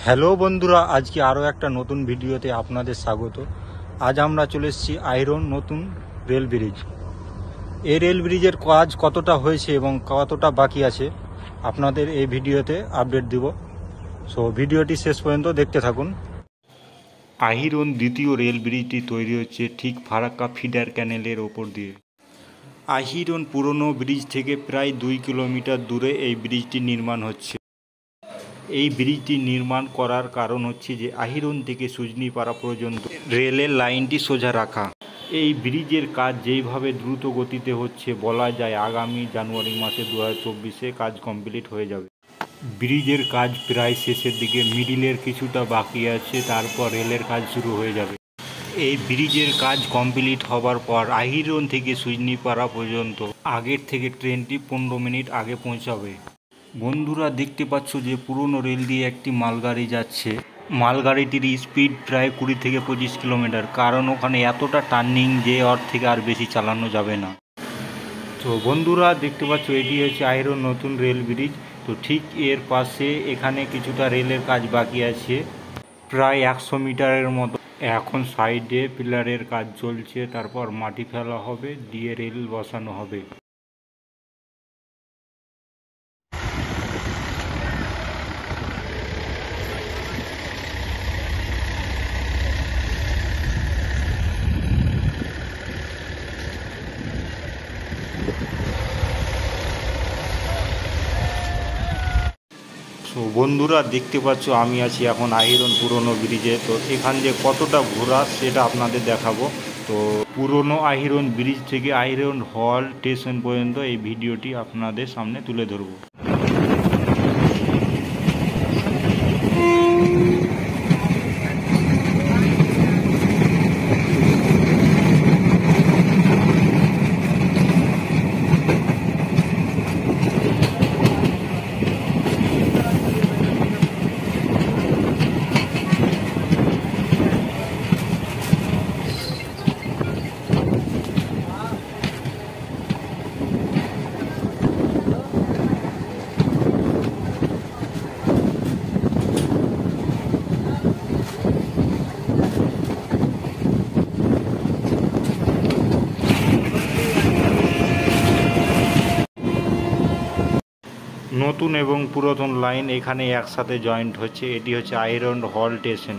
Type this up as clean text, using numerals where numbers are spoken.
Hello বন্ধুরা, আজকে আরও একটা নতুন ভিডিওতে আপনাদের স্বাগত। আজ আমরা চলে এসেছি আইরন নতুন রেল ব্রিজ। এই রেল ব্রিজের কাজ কতটা হয়েছে এবং কতটা বাকি আছে আপনাদের এই ভিডিওতে আপডেট দিব। সো ভিডিওটি শেষ পর্যন্ত দেখতে থাকুন। আহিরন দ্বিতীয় রেল ব্রিজটি তৈরি হচ্ছে ঠিক ফারাক্কা ফিডার ক্যানেলের ওপর দিয়ে। আহিরন পুরনো ব্রিজ থেকে প্রায় 2 কিলোমিটার দূরে এই ব্রিজটি নির্মাণ হচ্ছে। এই ব্রিজটি নির্মাণ করার কারণ হচ্ছে যে আহিরন থেকে সুজনিপাড়া পর্যন্ত রেলের লাইনটি সোজা রাখা। এই ব্রিজের কাজ যেইভাবে দ্রুত গতিতে হচ্ছে, বলা যায় আগামী জানুয়ারি মাসে 2024-এ কাজ কমপ্লিট হয়ে যাবে। ব্রিজের কাজ প্রায় শেষের দিকে, মিডিলের কিছুটা বাকি আছে, তারপর রেলের কাজ শুরু হয়ে যাবে। এই ব্রিজের কাজ কমপ্লিট হবার পর আহিরন থেকে সুজনিপাড়া পর্যন্ত আগের থেকে ট্রেনটি 15 মিনিট আগে পৌঁছাবে। বন্ধুরা দেখতে পাচ্ছ যে পুরনো রেল দিয়ে একটি মালগাড়ি যাচ্ছে। মালগাড়িটির স্পিড প্রায় 20 থেকে 25 কিলোমিটার, কারণ ওখানে এতটা টার্নিং যে ওর থেকে আর বেশি চালানো যাবে না। তো বন্ধুরা দেখতে পাচ্ছ এটি হচ্ছে আহিরন নতুন রেল ব্রিজ। তো ঠিক এর পাশে এখানে কিছুটা রেলের কাজ বাকি আছে, প্রায় 100 মিটারের মতো। এখন সাইডে পিলারের কাজ চলছে, তারপর মাটি ফেলা হবে, দিয়ে রেল বসানো হবে। তো বন্ধুরা দেখতে পাচ্ছ আমি আছি এখন আহিরন পুরনো ব্রিজে। তো এখান দিয়ে কতটা ঘোরা সেটা আপনাদের দেখাবো। তো পুরনো আহিরন ব্রিজ থেকে আহিরন হল স্টেশন পর্যন্ত এই ভিডিওটি আপনাদের সামনে তুলে ধরবো। নতুন এবং পুরাতন লাইন এখানে একসাথে জয়েন্ট হচ্ছে। এটি হচ্ছে আহিরন হল স্টেশন।